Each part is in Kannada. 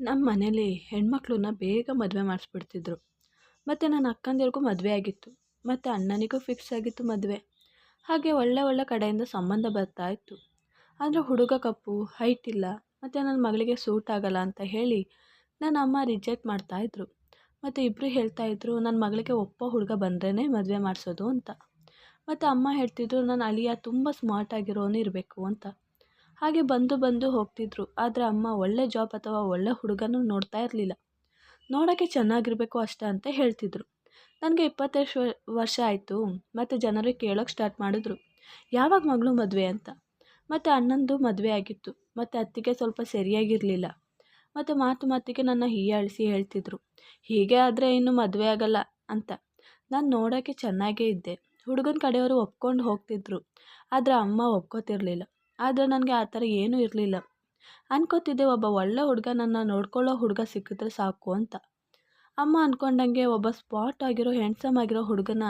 ನಮ್ಮ ಮನೇಲಿ ಹೆಣ್ಮಕ್ಳನ್ನ ಬೇಗ ಮದುವೆ ಮಾಡಿಸ್ಬಿಡ್ತಿದ್ರು. ಮತ್ತು ನನ್ನ ಅಕ್ಕಂದಿರಿಗೂ ಮದುವೆ ಆಗಿತ್ತು. ಮತ್ತು ಅಣ್ಣನಿಗೂ ಫಿಕ್ಸ್ ಆಗಿತ್ತು ಮದುವೆ. ಹಾಗೆ ಒಳ್ಳೆ ಒಳ್ಳೆ ಕಡೆಯಿಂದ ಸಂಬಂಧ ಬರ್ತಾ ಇತ್ತು. ಆದರೆ ಹುಡುಗ ಕಪ್ಪು, ಹೈಟ್ ಇಲ್ಲ, ಮತ್ತು ನನ್ನ ಮಗಳಿಗೆ ಸೂಟ್ ಆಗಲ್ಲ ಅಂತ ಹೇಳಿ ನನ್ನ ಅಮ್ಮ ರಿಜೆಕ್ಟ್ ಮಾಡ್ತಾಯಿದ್ರು. ಮತ್ತು ಇಬ್ಬರು ಹೇಳ್ತಾಯಿದ್ರು ನನ್ನ ಮಗಳಿಗೆ ಒಪ್ಪೋ ಹುಡುಗ ಬಂದ್ರೇ ಮದುವೆ ಮಾಡಿಸೋದು ಅಂತ. ಮತ್ತು ಅಮ್ಮ ಹೇಳ್ತಿದ್ರು ನನ್ನ ಅಳಿಯ ತುಂಬ ಸ್ಮಾರ್ಟ್ ಆಗಿರೋನು ಇರಬೇಕು ಅಂತ. ಹಾಗೆ ಬಂದು ಬಂದು ಹೋಗ್ತಿದ್ರು. ಆದರೆ ಅಮ್ಮ ಒಳ್ಳೆ ಜಾಬ್ ಅಥವಾ ಒಳ್ಳೆ ಹುಡುಗನೂ ನೋಡ್ತಾ ಇರಲಿಲ್ಲ. ನೋಡೋಕ್ಕೆ ಚೆನ್ನಾಗಿರಬೇಕು ಅಷ್ಟೇ ಅಂತ ಹೇಳ್ತಿದ್ರು. ನನಗೆ 20 ವರ್ಷ ಆಯಿತು. ಮತ್ತು ಜನರು ಕೇಳೋಕ್ಕೆ ಸ್ಟಾರ್ಟ್ ಮಾಡಿದ್ರು, ಯಾವಾಗ ಮಗಳು ಮದುವೆ ಅಂತ. ಮತ್ತು ಅಣ್ಣಂದು ಮದುವೆ ಆಗಿತ್ತು. ಮತ್ತು ಅತ್ತಿಗೆ ಸ್ವಲ್ಪ ಸರಿಯಾಗಿರಲಿಲ್ಲ. ಮತ್ತು ಮಾತಿಗೆ ನನ್ನ ಹೀಯಾಳಿಸಿ ಹೇಳ್ತಿದ್ರು, ಹೀಗೆ ಆದರೆ ಇನ್ನು ಮದುವೆ ಆಗಲ್ಲ ಅಂತ. ನಾನು ನೋಡೋಕ್ಕೆ ಚೆನ್ನಾಗೇ ಇದ್ದೆ. ಹುಡುಗನ ಕಡೆಯವರು ಒಪ್ಕೊಂಡು ಹೋಗ್ತಿದ್ರು. ಆದರೆ ಅಮ್ಮ ಒಪ್ಕೋತಿರ್ಲಿಲ್ಲ. ಆದರೆ ನನಗೆ ಆ ಥರ ಏನೂ ಇರಲಿಲ್ಲ. ಅನ್ಕೋತಿದ್ದೆ ಒಬ್ಬ ಒಳ್ಳೆ ಹುಡುಗ ನನ್ನ ನೋಡ್ಕೊಳ್ಳೋ ಹುಡುಗ ಸಿಕ್ಕಿದ್ರೆ ಸಾಕು ಅಂತ. ಅಮ್ಮ ಅಂದ್ಕೊಂಡಂಗೆ ಒಬ್ಬ ಸ್ಪಾಟ್ ಆಗಿರೋ ಹ್ಯಾಂಡ್ಸಮ್ ಆಗಿರೋ ಹುಡುಗನ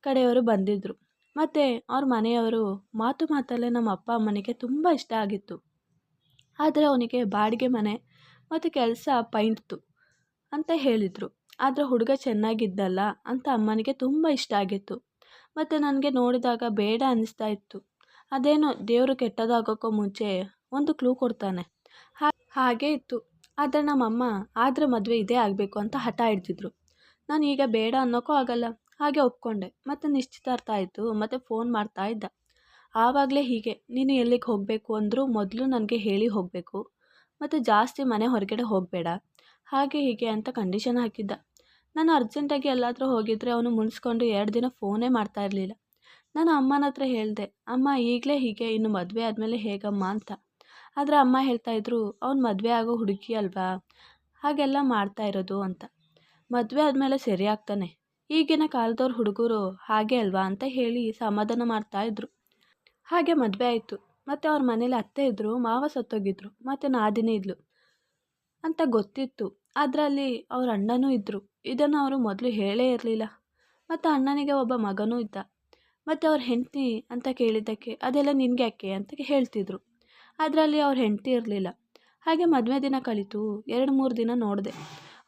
ಕಡೆಯವರು ಬಂದಿದ್ದರು. ಮತ್ತು ಅವ್ರ ಮನೆಯವರು ಮಾತಲ್ಲೇ ನಮ್ಮ ಅಪ್ಪ ಅಮ್ಮನಿಗೆ ತುಂಬ ಇಷ್ಟ ಆಗಿತ್ತು. ಆದರೆ ಅವನಿಗೆ ಬಾಡಿಗೆ ಮನೆ ಮತ್ತು ಕೆಲಸ ಪೈಂಟ್ತು ಅಂತ ಹೇಳಿದರು. ಆದರೆ ಹುಡುಗ ಚೆನ್ನಾಗಿದ್ದಲ್ಲ ಅಂತ ಅಮ್ಮನಿಗೆ ತುಂಬ ಇಷ್ಟ ಆಗಿತ್ತು. ಮತ್ತು ನನಗೆ ನೋಡಿದಾಗ ಬೇಡ ಅನ್ನಿಸ್ತಾ ಇತ್ತು. ಅದೇನೋ ದೇವರು ಕೆಟ್ಟದಾಗೋಕ್ಕೂ ಮುಂಚೆ ಒಂದು ಕ್ಲೂ ಕೊಡ್ತಾನೆ, ಹಾಗೇ ಇತ್ತು. ಆದರೆ ನಮ್ಮಮ್ಮ ಆದರೆ ಮದುವೆ ಇದೇ ಆಗಬೇಕು ಅಂತ ಹಠ ಹಿಡ್ತಿದ್ರು. ನಾನು ಈಗ ಬೇಡ ಅನ್ನೋಕ್ಕೂ ಆಗಲ್ಲ. ಹಾಗೆ ಒಪ್ಕೊಂಡೆ. ಮತ್ತು ನಿಶ್ಚಿತಾರ್ಥ ಆಯಿತು. ಮತ್ತು ಫೋನ್ ಮಾಡ್ತಾ ಇದ್ದ. ಆವಾಗಲೇ ಹೀಗೆ, ನೀನು ಎಲ್ಲಿಗೆ ಹೋಗಬೇಕು ಅಂದರೂ ಮೊದಲು ನನಗೆ ಹೇಳಿ ಹೋಗಬೇಕು, ಮತ್ತು ಜಾಸ್ತಿ ಮನೆ ಹೊರಗಡೆ ಹೋಗಬೇಡ, ಹಾಗೆ ಹೀಗೆ ಅಂತ ಕಂಡೀಷನ್ ಹಾಕಿದ್ದ. ನಾನು ಅರ್ಜೆಂಟಾಗಿ ಎಲ್ಲಾದರೂ ಹೋಗಿದ್ರೆ ಅವನು ಮುನ್ಸ್ಕೊಂಡು 2 ದಿನ ಫೋನೇ ಮಾಡ್ತಾ ಇರಲಿಲ್ಲ. ನಾನು ಅಮ್ಮನ ಹತ್ರ ಹೇಳಿದೆ, ಅಮ್ಮ ಈಗಲೇ ಹೀಗೆ, ಇನ್ನು ಮದುವೆ ಆದಮೇಲೆ ಹೇಗಮ್ಮ ಅಂತ. ಆದರೆ ಅಮ್ಮ ಹೇಳ್ತಾಯಿದ್ರು, ಅವ್ನು ಮದುವೆ ಆಗೋ ಹುಡುಗಿ ಅಲ್ವಾ, ಹಾಗೆಲ್ಲ ಮಾಡ್ತಾ ಇರೋದು ಅಂತ. ಮದುವೆ ಆದಮೇಲೆ ಸರಿ ಆಗ್ತಾನೆ, ಈಗಿನ ಕಾಲದವ್ರ ಹುಡುಗರು ಹಾಗೆ ಅಲ್ವಾ ಅಂತ ಹೇಳಿ ಸಮಾಧಾನ ಮಾಡ್ತಾಯಿದ್ರು. ಹಾಗೆ ಮದುವೆ ಆಯಿತು. ಮತ್ತು ಅವ್ರ ಮನೇಲಿ ಅತ್ತೆ ಇದ್ದರು, ಮಾವ ಸತ್ತೋಗಿದ್ರು, ಮತ್ತು ನಾದಿನಿ ಇದ್ಲು ಅಂತ ಗೊತ್ತಿತ್ತು. ಅದರಲ್ಲಿ ಅವ್ರ ಅಣ್ಣನೂ ಇದ್ದರು. ಇದನ್ನು ಅವರು ಮೊದಲು ಹೇಳೇ ಇರಲಿಲ್ಲ. ಮತ್ತು ಅಣ್ಣನಿಗೆ ಒಬ್ಬ ಮಗನೂ ಇದ್ದ. ಮತ್ತು ಅವ್ರ ಹೆಂಡತಿ ಅಂತ ಕೇಳಿದ್ದಕ್ಕೆ ಅದೆಲ್ಲ ನಿನಗೆ ಯಾಕೆ ಅಂತ ಹೇಳ್ತಿದ್ರು. ಅದರಲ್ಲಿ ಅವ್ರ ಹೆಂಡತಿ ಇರಲಿಲ್ಲ. ಹಾಗೆ ಮದುವೆ ದಿನ ಕಳೀತು. 2-3 ದಿನ ನೋಡಿದೆ.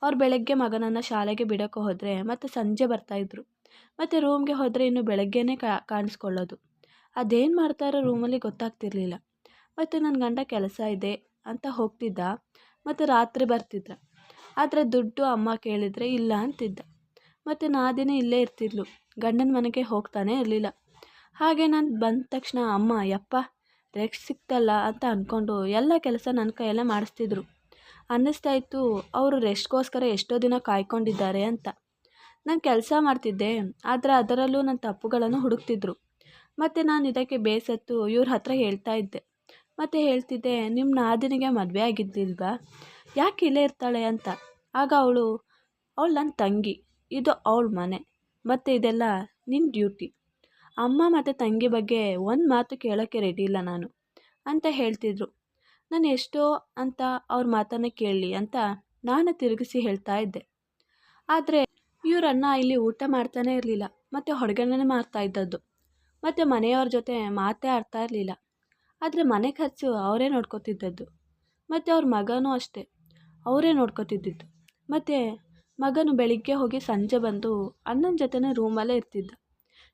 ಅವ್ರು ಬೆಳಗ್ಗೆ ಮಗನನ್ನು ಶಾಲೆಗೆ ಬಿಡೋಕ್ಕೆ ಹೋದರೆ ಮತ್ತು ಸಂಜೆ ಬರ್ತಾಯಿದ್ರು. ಮತ್ತು ರೂಮ್ಗೆ ಹೋದರೆ ಇನ್ನು ಬೆಳಗ್ಗೆನೇ ಕಾಣಿಸ್ಕೊಳ್ಳೋದು. ಅದೇನು ಮಾಡ್ತಾರೋ ರೂಮಲ್ಲಿ ಗೊತ್ತಾಗ್ತಿರ್ಲಿಲ್ಲ. ಮತ್ತು ನನ್ನ ಗಂಡ ಕೆಲಸ ಇದೆ ಅಂತ ಹೋಗ್ತಿದ್ದ, ಮತ್ತು ರಾತ್ರಿ ಬರ್ತಿದ್ದ. ಆದರೆ ದುಡ್ಡು ಅಮ್ಮ ಕೇಳಿದರೆ ಇಲ್ಲ ಅಂತಿದ್ದ. ಮತ್ತು ನಾದಿನಿ ಇಲ್ಲೇ ಇರ್ತಿದ್ಲು, ಗಂಡನ ಮನೆಗೆ ಹೋಗ್ತಾನೆ ಇರಲಿಲ್ಲ. ಹಾಗೆ ನಾನು ಬಂದ ತಕ್ಷಣ ಅಮ್ಮ ಯಪ್ಪ ರೆಸ್ಟ್ ಸಿಕ್ತಲ್ಲ ಅಂತ ಅಂದ್ಕೊಂಡು ಎಲ್ಲ ಕೆಲಸ ನನ್ನ ಕೈಯಲ್ಲೇ ಮಾಡಿಸ್ತಿದ್ರು. ಅನ್ನಿಸ್ತಾ ಇತ್ತು ಅವರು ರೆಸ್ಟ್ಗೋಸ್ಕರ ಎಷ್ಟೋ ದಿನ ಕಾಯ್ಕೊಂಡಿದ್ದಾರೆ ಅಂತ. ನಾನು ಕೆಲಸ ಮಾಡ್ತಿದ್ದೆ, ಆದರೆ ಅದರಲ್ಲೂ ನನ್ನ ತಪ್ಪುಗಳನ್ನು ಹುಡುಕ್ತಿದ್ರು. ಮತ್ತು ನಾನು ಇದಕ್ಕೆ ಬೇಸತ್ತು ಇವ್ರ ಹತ್ರ ಹೇಳ್ತಾ ಇದ್ದೆ. ಮತ್ತು ಹೇಳ್ತಿದ್ದೆ, ನಿಮ್ಮ ನಾದಿನಿಗೆ ಮದುವೆ ಆಗಿದ್ದಿಲ್ವಾ, ಯಾಕೆ ಇಲ್ಲೇ ಇರ್ತಾಳೆ ಅಂತ. ಆಗ ಅವಳು ನನ್ನ ತಂಗಿ, ಇದು ಅವಳ ಮನೆ, ಮತ್ತು ಇದೆಲ್ಲ ನಿನ್ನ ಡ್ಯೂಟಿ. ಅಮ್ಮ ಮತ್ತು ತಂಗಿ ಬಗ್ಗೆ ಒಂದು ಮಾತು ಕೇಳೋಕ್ಕೆ ರೆಡಿ ಇಲ್ಲ ನಾನು ಅಂತ ಹೇಳ್ತಿದ್ರು. ನಾನು ಎಷ್ಟೋ ಅಂತ ಅವ್ರ ಮಾತನ್ನೇ ಕೇಳಲಿ ಅಂತ ನಾನು ತಿರುಗಿಸಿ ಹೇಳ್ತಾ ಇದ್ದೆ. ಆದರೆ ಇವರನ್ನ ಇಲ್ಲಿ ಊಟ ಮಾಡ್ತಾನೆ ಇರಲಿಲ್ಲ, ಮತ್ತು ಹೊರಗಡೆನೇ ಮಾಡ್ತಾ ಇದ್ದದ್ದು. ಮತ್ತು ಮನೆಯವ್ರ ಜೊತೆ ಮಾತೇ ಆಡ್ತಾ ಇರಲಿಲ್ಲ. ಆದರೆ ಮನೆ ಖರ್ಚು ಅವರೇ ನೋಡ್ಕೋತಿದ್ದದ್ದು. ಮತ್ತು ಅವ್ರ ಮಗನೂ ಅಷ್ಟೇ, ಅವರೇ ನೋಡ್ಕೋತಿದ್ದಿದ್ದು. ಮತ್ತು ಮಗನು ಬೆಳಿಗ್ಗೆ ಹೋಗಿ ಸಂಜೆ ಬಂದು ಅಣ್ಣನ ಜೊತೆನೇ ರೂಮಲ್ಲೇ ಇರ್ತಿದ್ದ.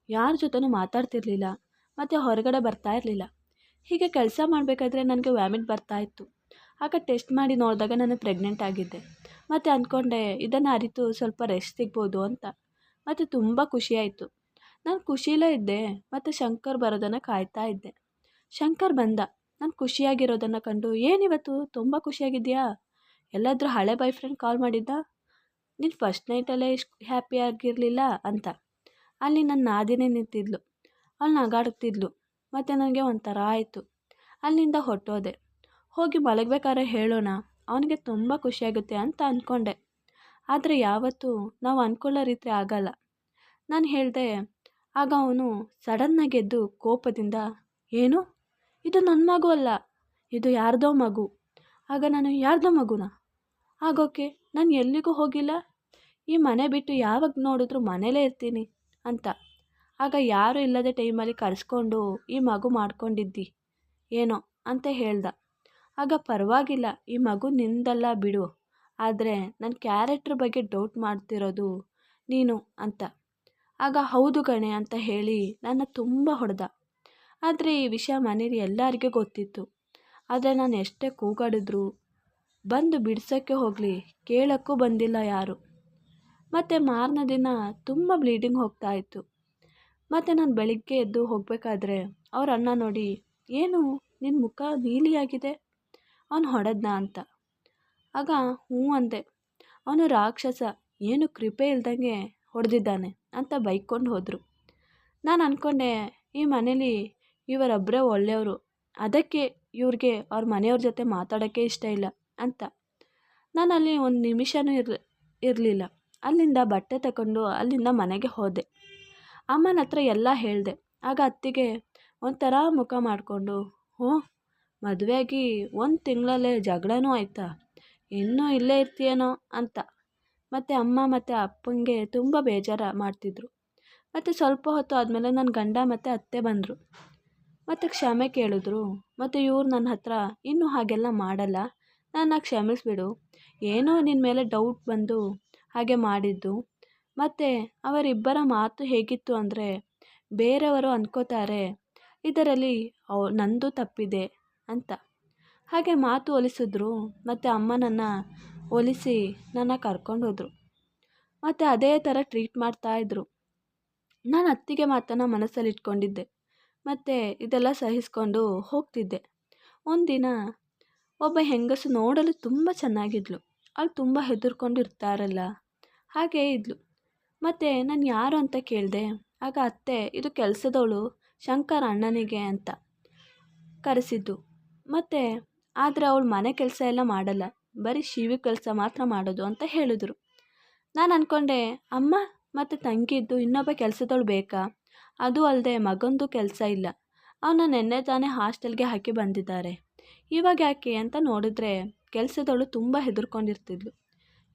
ಯಾರ ಜೊತೆನೂ ಮಾತಾಡ್ತಿರ್ಲಿಲ್ಲ, ಮತ್ತು ಹೊರಗಡೆ ಬರ್ತಾ ಇರಲಿಲ್ಲ. ಹೀಗೆ ಕೆಲಸ ಮಾಡಬೇಕಾದ್ರೆ ನನಗೆ ವ್ಯಾಮಿಟ್ ಬರ್ತಾಯಿತ್ತು. ಆಗ ಟೆಸ್ಟ್ ಮಾಡಿ ನೋಡಿದಾಗ ನಾನು ಪ್ರೆಗ್ನೆಂಟ್ ಆಗಿದ್ದೆ. ಮತ್ತು ಅಂದ್ಕೊಂಡೆ ಇದನ್ನು ಅರಿತು ಸ್ವಲ್ಪ ರೆಸ್ಟ್ ಸಿಗ್ಬೋದು ಅಂತ. ಮತ್ತು ತುಂಬ ಖುಷಿಯಾಯಿತು. ನಾನು ಖುಷಿಲೇ ಇದ್ದೆ. ಮತ್ತು ಶಂಕರ್ ಬರೋದನ್ನು ಕಾಯ್ತಾ ಇದ್ದೆ. ಶಂಕರ್ ಬಂದ. ನಾನು ಖುಷಿಯಾಗಿರೋದನ್ನು ಕಂಡು, ಏನಿವತ್ತು ತುಂಬ ಖುಷಿಯಾಗಿದೆಯಾ, ಎಲ್ಲಾದರೂ ಹಳೆ ಬಾಯ್ ಫ್ರೆಂಡ್ ಕಾಲ್ ಮಾಡಿದ್ದ, ನೀನು ಫಸ್ಟ್ ನೈಟಲ್ಲೇ ಇಷ್ಟು ಹ್ಯಾಪಿಯಾಗಿರಲಿಲ್ಲ ಅಂತ. ಅಲ್ಲಿ ನನ್ನ ನಾದಿನೇ ನಿಂತಿದ್ಲು. ಅವಳು ನಗಾಡುತ್ತಿದ್ಲು. ಮತ್ತು ನನಗೆ ಒಂಥರ ಆಯಿತು. ಅಲ್ಲಿಂದ ಹೊರಟೋದೆ. ಹೋಗಿ ಮಲಗಬೇಕಾದ್ರೆ ಹೇಳೋಣ, ಅವನಿಗೆ ತುಂಬ ಖುಷಿಯಾಗುತ್ತೆ ಅಂತ ಅಂದ್ಕೊಂಡೆ. ಆದರೆ ಯಾವತ್ತೂ ನಾವು ಅಂದ್ಕೊಳ್ಳೋ ರೀತಿ ಆಗಲ್ಲ. ನಾನು ಹೇಳಿದೆ. ಆಗ ಅವನು ಸಡನ್ನಾಗಿ ಎದ್ದು ಕೋಪದಿಂದ, ಏನು, ಇದು ನನ್ನ ಮಗು ಅಲ್ಲ, ಇದು ಯಾರ್ದೋ ಮಗು. ಆಗ ನಾನು, ಯಾರ್ದೋ ಮಗುನಾ, ಆಗೋಕೆ ನಾನು ಎಲ್ಲಿಗೂ ಹೋಗಿಲ್ಲ, ಈ ಮನೆ ಬಿಟ್ಟು ಯಾವಾಗ ನೋಡಿದ್ರೂ ಮನೇಲೇ ಇರ್ತೀನಿ ಅಂತ. ಆಗ ಯಾರೂ ಇಲ್ಲದ ಟೈಮಲ್ಲಿ ಕರೆಸ್ಕೊಂಡು ಈ ಮಗು ಮಾಡ್ಕೊಂಡಿದ್ದಿ ಏನೋ ಅಂತ ಹೇಳ್ದ. ಆಗ ಪರವಾಗಿಲ್ಲ, ಈ ಮಗು ನಿಂದಲ್ಲ ಬಿಡು, ಆದರೆ ನನ್ನ ಕ್ಯಾರೆಕ್ಟ್ರ್ ಬಗ್ಗೆ ಡೌಟ್ ಮಾಡ್ತಿರೋದು ನೀನು ಅಂತ. ಆಗ ಹೌದು ಕಣೆ ಅಂತ ಹೇಳಿ ನನ್ನ ತುಂಬ ಹೊಡೆದ. ಆದರೆ ಈ ವಿಷಯ ಮನೇಲಿ ಎಲ್ಲರಿಗೂ ಗೊತ್ತಿತ್ತು. ಆದರೆ ನಾನು ಎಷ್ಟೇ ಕೂಗಾಡಿದ್ರು ಬಂದು ಬಿಡ್ಸೋಕ್ಕೆ ಹೋಗಲಿ ಕೇಳೋಕ್ಕೂ ಬಂದಿಲ್ಲ ಯಾರು. ಮತ್ತು ಮಾರನೇ ದಿನ ತುಂಬ ಬ್ಲೀಡಿಂಗ್ ಹೋಗ್ತಾ ಇತ್ತು. ಮತ್ತು ನಾನು ಬೆಳಿಗ್ಗೆ ಎದ್ದು ಹೋಗಬೇಕಾದ್ರೆ ಅವ್ರ ಅಣ್ಣ ನೋಡಿ, ಏನು ನಿನ್ನ ಮುಖ ನೀಲಿಯಾಗಿದೆ, ಅವನು ಹೊಡೆದ್ನ ಅಂತ. ಆಗ ಹ್ಞೂ ಅಂದೆ. ಅವನು ರಾಕ್ಷಸ, ಏನು ಕೃಪೆ ಇಲ್ದಂಗೆ ಹೊಡೆದಿದ್ದಾನೆ ಅಂತ ಬೈಕೊಂಡು ಹೋದರು. ನಾನು ಅಂದ್ಕೊಂಡೆ ಈ ಮನೇಲಿ ಇವರೊಬ್ಬರೇ ಒಳ್ಳೆಯವರು, ಅದಕ್ಕೆ ಇವ್ರಿಗೆ ಅವ್ರ ಮನೆಯವ್ರ ಜೊತೆ ಮಾತಾಡೋಕ್ಕೆ ಇಷ್ಟ ಇಲ್ಲ ಅಂತ. ನಾನು ಅಲ್ಲಿ ಒಂದು ನಿಮಿಷನೂ ಇರಲಿಲ್ಲ. ಅಲ್ಲಿಂದ ಬಟ್ಟೆ ತಗೊಂಡು ಅಲ್ಲಿಂದ ಮನೆಗೆ ಹೋದೆ. ಅಮ್ಮನ ಹತ್ರ ಎಲ್ಲ ಹೇಳಿದೆ. ಆಗ ಅತ್ತಿಗೆ ಒಂಥರ ಮುಖ ಮಾಡಿಕೊಂಡು, ಓ ಮದುವೆಯಾಗಿ 1 ತಿಂಗಳಲ್ಲೇ ಜಗಳನೂ ಆಯಿತಾ, ಇನ್ನೂ ಇಲ್ಲೇ ಇರ್ತೀಯೇನೋ ಅಂತ. ಮತ್ತು ಅಮ್ಮ ಮತ್ತು ಅಪ್ಪಂಗೆ ತುಂಬ ಬೇಜಾರು ಮಾಡ್ತಿದ್ರು. ಮತ್ತು ಸ್ವಲ್ಪ ಹೊತ್ತು ಆದಮೇಲೆ ನನ್ನ ಗಂಡ ಮತ್ತು ಅತ್ತೆ ಬಂದರು. ಮತ್ತು ಕ್ಷಮೆ ಕೇಳಿದ್ರು. ಮತ್ತು ಇವ್ರು ನನ್ನ ಹತ್ರ, ಇನ್ನೂ ಹಾಗೆಲ್ಲ ಮಾಡಲ್ಲ, ನನ್ನ ಕ್ಷಮಿಸಿಬಿಡು, ಏನೋ ನಿನ್ನ ಮೇಲೆ ಡೌಟ್ ಬಂದು ಹಾಗೆ ಮಾಡಿದ್ದು. ಮತ್ತು ಅವರಿಬ್ಬರ ಮಾತು ಹೇಗಿತ್ತು ಅಂದರೆ, ಬೇರೆಯವರು ಅಂದ್ಕೋತಾರೆ ಇದರಲ್ಲಿ ನಂದು ತಪ್ಪಿದೆ ಅಂತ. ಹಾಗೆ ಮಾತು ಒಲಿಸಿದ್ರು. ಮತ್ತು ಅಮ್ಮನನ್ನು ಒಲಿಸಿ ನನ್ನ ಕರ್ಕೊಂಡು ಹೋದರು. ಮತ್ತು ಅದೇ ಥರ ಟ್ರೀಟ್ ಮಾಡ್ತಾಯಿದ್ರು. ನಾನು ಅತ್ತಿಗೆ ಮಾತನ್ನು ಮನಸ್ಸಲ್ಲಿ ಇಟ್ಕೊಂಡಿದ್ದೆ ಮತ್ತು ಇದೆಲ್ಲ ಸಹಿಸ್ಕೊಂಡು ಹೋಗ್ತಿದ್ದೆ. ಒಂದಿನ ಒಬ್ಬ ಹೆಂಗಸು ನೋಡಲು ತುಂಬ ಚೆನ್ನಾಗಿದ್ಲು. ಅವಳು ತುಂಬ ಹೆದರ್ಕೊಂಡು ಇರ್ತಾರಲ್ಲ ಹಾಗೇ ಇದ್ಲು. ಮತ್ತು ನಾನು ಯಾರು ಅಂತ ಕೇಳಿದೆ. ಆಗ ಅತ್ತೆ, ಇದು ಕೆಲಸದವಳು, ಶಂಕರ್ ಅಣ್ಣನಿಗೆ ಅಂತ ಕರೆಸಿದ್ದು. ಮತ್ತು ಆದರೆ ಅವಳು ಮನೆ ಕೆಲಸ ಎಲ್ಲ ಮಾಡಲ್ಲ, ಬರೀ ಶಿವಿ ಕೆಲಸ ಮಾತ್ರ ಮಾಡೋದು ಅಂತ ಹೇಳಿದ್ರು. ನಾನು ಅಂದ್ಕೊಂಡೆ, ಅಮ್ಮ ಮತ್ತು ತಂಗಿದ್ದು ಇನ್ನೊಬ್ಬ ಕೆಲಸದವಳು ಬೇಕಾ? ಅದು ಅಲ್ಲದೆ ಮಗಂದು ಕೆಲಸ ಇಲ್ಲ, ಅವನ ನೆನ್ನೆ ತಾನೇ ಹಾಸ್ಟೆಲ್ಗೆ ಹಾಕಿ ಬಂದಿದ್ದಾರೆ, ಇವಾಗ ಯಾಕೆ ಅಂತ ನೋಡಿದ್ರೆ ಕೆಲಸದವಳು ತುಂಬ ಹೆದರ್ಕೊಂಡಿರ್ತಿದ್ಲು,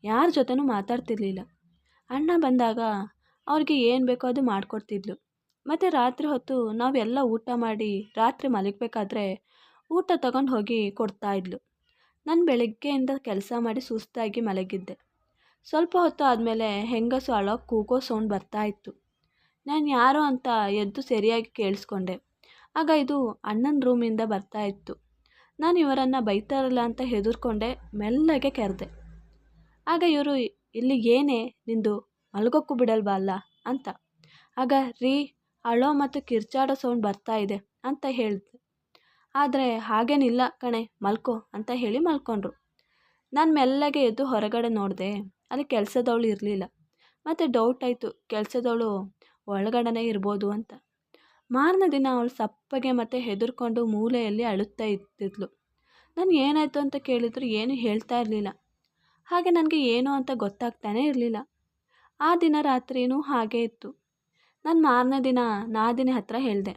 ಯಾರ ಜೊತೆನೂ ಮಾತಾಡ್ತಿರ್ಲಿಲ್ಲ. ಅಣ್ಣ ಬಂದಾಗ ಅವ್ರಿಗೆ ಏನು ಬೇಕೋ ಅದು ಮಾಡಿಕೊಡ್ತಿದ್ಲು. ಮತ್ತು ರಾತ್ರಿ ಹೊತ್ತು ನಾವೆಲ್ಲ ಊಟ ಮಾಡಿ ರಾತ್ರಿ ಮಲಗಬೇಕಾದ್ರೆ ಊಟ ತಗೊಂಡು ಹೋಗಿ ಕೊಡ್ತಾಯಿದ್ಲು. ನಾನು ಬೆಳಗ್ಗೆಯಿಂದ ಕೆಲಸ ಮಾಡಿ ಸುಸ್ತಾಗಿ ಮಲಗಿದ್ದೆ. ಸ್ವಲ್ಪ ಹೊತ್ತು ಆದಮೇಲೆ ಹೆಂಗಸು ಅಳೋಕೆ ಕೂಗೋ ಸೌಂಡ್ ಬರ್ತಾಯಿತ್ತು. ನಾನು ಯಾರೋ ಅಂತ ಎದ್ದು ಸರಿಯಾಗಿ ಕೇಳಿಸ್ಕೊಂಡೆ. ಆಗ ಇದು ಅಣ್ಣನ ರೂಮಿಂದ ಬರ್ತಾಯಿತ್ತು. ನಾನು ಇವರನ್ನು ಬೈತಾರಲ್ಲ ಅಂತ ಹೆದರ್ಕೊಂಡೆ, ಮೆಲ್ಲಗೆ ಕರೆದೆ. ಆಗ ಇವರು, ಇಲ್ಲಿ ಏನೇ ನಿಂದು, ಮಲ್ಗೋಕ್ಕೂ ಬಿಡಲ್ವಾ ಅಲ್ಲ ಅಂತ. ಆಗ ರೀ, ಅಳೋ ಮತ್ತು ಕಿರ್ಚಾಡೋ ಸೌಂಡ್ ಬರ್ತಾ ಇದೆ ಅಂತ ಹೇಳಿದೆ. ಆದರೆ ಹಾಗೇನಿಲ್ಲ ಕಣೆ, ಮಲ್ಕೋ ಅಂತ ಹೇಳಿ ಮಲ್ಕೊಂಡ್ರು. ನಾನು ಮೆಲ್ಲಗೆ ಎದ್ದು ಹೊರಗಡೆ ನೋಡಿದೆ. ಅಲ್ಲಿ ಕೆಲಸದವಳು ಇರಲಿಲ್ಲ. ಮತ್ತು ಡೌಟ್ ಆಯಿತು, ಕೆಲಸದವಳು ಒಳಗಡೆನೇ ಇರ್ಬೋದು ಅಂತ. ಮಾರನೇ ದಿನ ಅವಳು ಸಪ್ಪಗೆ ಮತ್ತು ಹೆದರ್ಕೊಂಡು ಮೂಲೆಯಲ್ಲಿ ಅಳುತ್ತಾ ಇದ್ದಿದ್ಲು. ನಾನು ಏನಾಯಿತು ಅಂತ ಕೇಳಿದ್ರು ಏನೂ ಹೇಳ್ತಾ ಇರಲಿಲ್ಲ. ಹಾಗೆ ನನಗೆ ಏನು ಅಂತ ಗೊತ್ತಾಗ್ತಾನೇ ಇರಲಿಲ್ಲ. ಆ ದಿನ ರಾತ್ರಿನೂ ಹಾಗೇ ಇತ್ತು. ನಾನು ಮಾರನೇ ದಿನ ನಾದಿನಿ ಹತ್ರ ಹೇಳಿದೆ,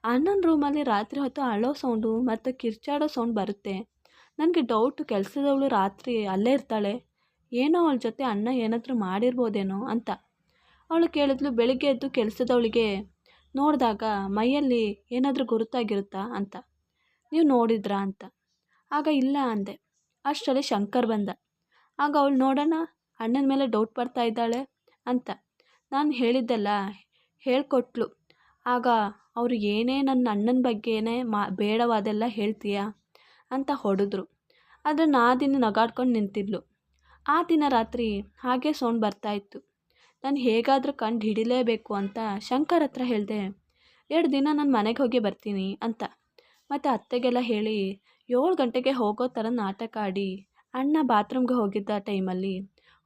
ಅಣ್ಣನ ರೂಮಲ್ಲಿ ರಾತ್ರಿ ಹೊತ್ತು ಅಳೋ ಸೌಂಡು ಮತ್ತು ಕಿರ್ಚಾಡೋ ಸೌಂಡ್ ಬರುತ್ತೆ, ನನಗೆ ಡೌಟು ಕೆಲಸದವಳು ರಾತ್ರಿ ಅಲ್ಲೇ ಇರ್ತಾಳೆ, ಏನೋ ಅವಳ ಜೊತೆ ಅಣ್ಣ ಏನಾದರೂ ಮಾಡಿರ್ಬೋದೇನೋ ಅಂತ. ಅವಳು ಕೇಳಿದ್ಲು, ಬೆಳಿಗ್ಗೆ ಎದ್ದು ಕೆಲಸದವಳಿಗೆ ನೋಡಿದಾಗ ಮೈಯಲ್ಲಿ ಏನಾದರೂ ಗುರುತಾಗಿರುತ್ತಾ ಅಂತ, ನೀವು ನೋಡಿದ್ರಾ ಅಂತ. ಆಗ ಇಲ್ಲ ಅಂದೆ. ಅಷ್ಟರಲ್ಲಿ ಶಂಕರ್ ಬಂದ. ಆಗ ಅವಳು, ನೋಡೋಣ ಅಣ್ಣನ ಮೇಲೆ ಡೌಟ್ ಬರ್ತಾ ಇದ್ದಾಳೆ ಅಂತ ನಾನು ಹೇಳಿದ್ದೆಲ್ಲ ಹೇಳ್ಕೊಟ್ಲು. ಆಗ ಅವರು, ಏನೇ ನನ್ನ ಅಣ್ಣನ ಬಗ್ಗೆನೇ ಬೇಡವಾದೆಲ್ಲ ಹೇಳ್ತೀಯಾ ಅಂತ ಹೊಡೆದ್ರು. ಆದರೆ ನಾದಿನಿ ನಗಾಡ್ಕೊಂಡು ನಿಂತಿದ್ಲು. ಆ ದಿನ ರಾತ್ರಿ ಹಾಗೆ ಸೌಂಡ್ ಬರ್ತಾಯಿತ್ತು. ನಾನು ಹೇಗಾದರೂ ಕಂಡು ಹಿಡಿಲೇಬೇಕು ಅಂತ ಶಂಕರ್ ಹತ್ರ ಹೇಳಿದೆ. 2 ದಿನ ನಾನು ಮನೆಗೆ ಹೋಗಿ ಬರ್ತೀನಿ ಅಂತ. ಮತ್ತು ಅತ್ತೆಗೆಲ್ಲ ಹೇಳಿ 7 ಗಂಟೆಗೆ ಹೋಗೋ ಥರ ನಾಟಕ ಆಡಿ ಅಣ್ಣ ಬಾತ್ರೂಮ್ಗೆ ಹೋಗಿದ್ದ ಟೈಮಲ್ಲಿ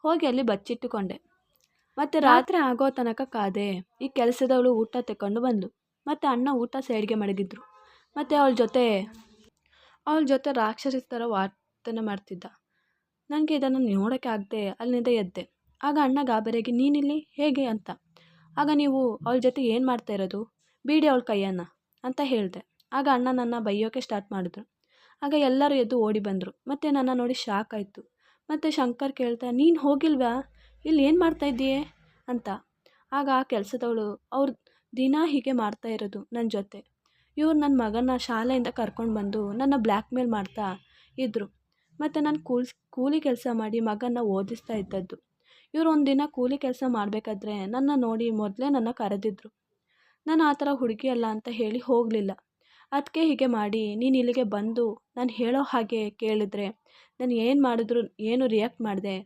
ಹೋಗಿ ಅಲ್ಲಿ ಬಚ್ಚಿಟ್ಟುಕೊಂಡೆ. ಮತ್ತು ರಾತ್ರಿ ಆಗೋ ತನಕ ಕಾದೆ. ಈ ಕೆಲಸದವಳು ಊಟ ತಗೊಂಡು ಬಂದಳು. ಮತ್ತು ಅಣ್ಣ ಊಟ ಸೈಡ್ಗೆ ಮಡಗಿದ್ರು. ಮತ್ತು ಅವಳ ಜೊತೆ ರಾಕ್ಷಸಿ ಥರ ವರ್ತನೆ ಮಾಡ್ತಿದ್ದ. ನನಗೆ ಇದನ್ನು ನೋಡೋಕ್ಕೆ ಆಗದೆ ಅಲ್ಲಿಂದ ಎದ್ದೆ. ಆಗ ಅಣ್ಣ ಗಾಬರಿಯಾಗಿ, ನೀನಿಲ್ಲಿ ಹೇಗೆ ಅಂತ. ಆಗ ನೀವು ಅವಳ ಜೊತೆ ಏನು ಮಾಡ್ತಾ ಇರೋದು, ಬೀಡಿ ಅವಳ ಕೈಯನ್ನು ಅಂತ ಹೇಳಿದೆ. ಆಗ ಅಣ್ಣ ನನ್ನ ಬೈಯೋಕ್ಕೆ ಸ್ಟಾರ್ಟ್ ಮಾಡಿದ್ರು. ಆಗ ಎಲ್ಲರೂ ಎದ್ದು ಓಡಿ ಬಂದರು. ಮತ್ತು ನನ್ನ ನೋಡಿ ಶಾಕ್ ಆಯಿತು. ಮತ್ತು ಶಂಕರ್ ಕೇಳ್ತಾ, ನೀನು ಹೋಗಿಲ್ವಾ, ಇಲ್ಲಿ ಏನು ಮಾಡ್ತಾಯಿದ್ದೀಯೇ ಅಂತ. ಆಗ ಆ ಕೆಲಸದವಳು, ಅವ್ರು ದಿನ ಹೀಗೆ ಮಾಡ್ತಾ ಇರೋದು ನನ್ನ ಜೊತೆ, ಇವ್ರು ನನ್ನ ಮಗನ ಶಾಲೆಯಿಂದ ಕರ್ಕೊಂಡು ಬಂದು ನನ್ನ ಬ್ಲ್ಯಾಕ್ ಮೇಲ್ ಮಾಡ್ತಾ ಇದ್ದರು. ಮತ್ತು ನಾನು ಕೂಲಿ ಕೆಲಸ ಮಾಡಿ ಮಗನ ಓದಿಸ್ತಾ ಇದ್ದದ್ದು. ಇವ್ರು ಒಂದಿನ ಕೂಲಿ ಕೆಲಸ ಮಾಡಬೇಕಾದ್ರೆ ನನ್ನ ನೋಡಿ ಮೊದಲೇ ನನ್ನ ಕರೆದಿದ್ರು. ನಾನು ಆ ಥರ ಹುಡುಗಿ ಅಲ್ಲ ಅಂತ ಹೇಳಿ ಹೋಗಲಿಲ್ಲ. ಅದಕ್ಕೆ ಹೀಗೆ ಮಾಡಿ ನೀನು ಇಲ್ಲಿಗೆ ಬಂದು ನಾನು ಹೇಳೋ ಹಾಗೆ ಕೇಳಿದ್ರೆ ನಾನು ಏನು ಮಾಡಿದ್ರು ಏನು ರಿಯಾಕ್ಟ್ ಮಾಡಿದೆ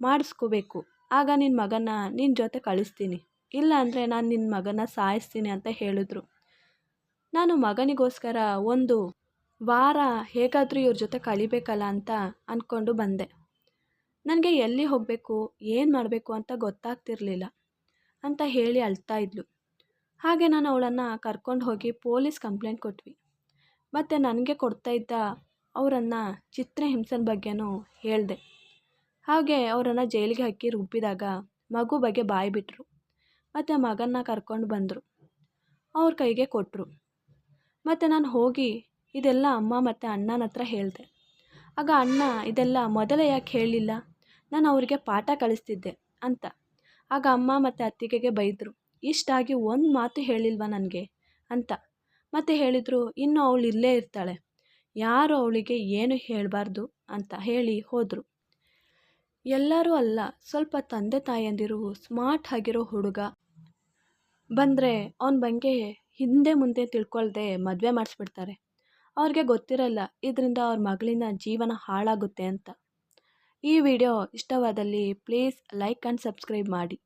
ಮಾಡಿಸ್ಕೋಬೇಕು. ಆಗ ನಿನ್ನ ಮಗನ ನಿನ್ನ ಜೊತೆ ಕಳಿಸ್ತೀನಿ, ಇಲ್ಲ ಅಂದರೆ ನಾನು ನಿನ್ನ ಮಗನ ಸಾಯಿಸ್ತೀನಿ ಅಂತ ಹೇಳಿದ್ರು. ನಾನು ಮಗನಿಗೋಸ್ಕರ ಒಂದು ವಾರ ಹೇಗಾದರೂ ಇವ್ರ ಜೊತೆ ಕಳಿಬೇಕಲ್ಲ ಅಂತ ಅಂದ್ಕೊಂಡು ಬಂದೆ. ನನಗೆ ಎಲ್ಲಿ ಹೋಗಬೇಕು ಏನು ಮಾಡಬೇಕು ಅಂತ ಗೊತ್ತಾಗ್ತಿರ್ಲಿಲ್ಲ ಅಂತ ಹೇಳಿ ಅಳ್ತಾ ಇದ್ಲು. ಹಾಗೆ ನಾನು ಅವಳನ್ನು ಕರ್ಕೊಂಡು ಹೋಗಿ ಪೊಲೀಸ್ ಕಂಪ್ಲೇಂಟ್ ಕೊಟ್ವಿ. ಮತ್ತು ನನಗೆ ಕೊಡ್ತಾ ಇದ್ದ ಅವರನ್ನು ಚಿತ್ರಹಿಂಸನ ಬಗ್ಗೆನೂ ಹೇಳಿದೆ. ಹಾಗೆ ಅವರನ್ನು ಜೈಲಿಗೆ ಹಾಕಿ ರುಬ್ಬಿದಾಗ ಮಗು ಬಗ್ಗೆ ಬಾಯಿ ಬಿಟ್ಟರು. ಮತ್ತು ಮಗನ್ನ ಕರ್ಕೊಂಡು ಬಂದರು, ಅವ್ರ ಕೈಗೆ ಕೊಟ್ಟರು. ಮತ್ತು ನಾನು ಹೋಗಿ ಇದೆಲ್ಲ ಅಮ್ಮ ಮತ್ತು ಅಣ್ಣನ ಹತ್ರ ಹೇಳಿದೆ. ಆಗ ಅಣ್ಣ ಇದೆಲ್ಲ ಮೊದಲೇ ಯಾಕೆ ಹೇಳಲಿಲ್ಲ, ನಾನು ಅವರಿಗೆ ಪಾಠ ಕಲಿಸ್ತಿದ್ದೆ ಅಂತ. ಆಗ ಅಮ್ಮ ಮತ್ತು ಅತ್ತಿಗೆಗೆ ಬೈದರು, ಇಷ್ಟಾಗಿ ಒಂದು ಮಾತು ಹೇಳಿಲ್ವ ನನಗೆ ಅಂತ. ಮತ್ತು ಹೇಳಿದರು, ಇನ್ನು ಅವಳು ಇಲ್ಲೇ ಇರ್ತಾಳೆ, ಯಾರು ಅವಳಿಗೆ ಏನು ಹೇಳಬಾರ್ದು ಅಂತ ಹೇಳಿ ಹೋದರು. ಎಲ್ಲರೂ ಅಲ್ಲ, ಸ್ವಲ್ಪ ತಂದೆ ತಾಯಂದಿರು ಸ್ಮಾರ್ಟ್ ಆಗಿರೋ ಹುಡುಗ ಬಂದರೆ ಅವನ ಬಗ್ಗೆ ಹಿಂದೆ ಮುಂದೆ ತಿಳ್ಕೊಳ್ದೆ ಮದುವೆ ಮಾಡಿಸ್ಬಿಡ್ತಾರೆ. ಅವ್ರಿಗೆ ಗೊತ್ತಿರಲ್ಲ ಇದರಿಂದ ಅವ್ರ ಮಗಳಿನ ಜೀವನ ಹಾಳಾಗುತ್ತೆ ಅಂತ. ಈ ವಿಡಿಯೋ ಇಷ್ಟವಾದಲ್ಲಿ ಪ್ಲೀಸ್ ಲೈಕ್ ಆ್ಯಂಡ್ ಸಬ್ಸ್ಕ್ರೈಬ್ ಮಾಡಿ.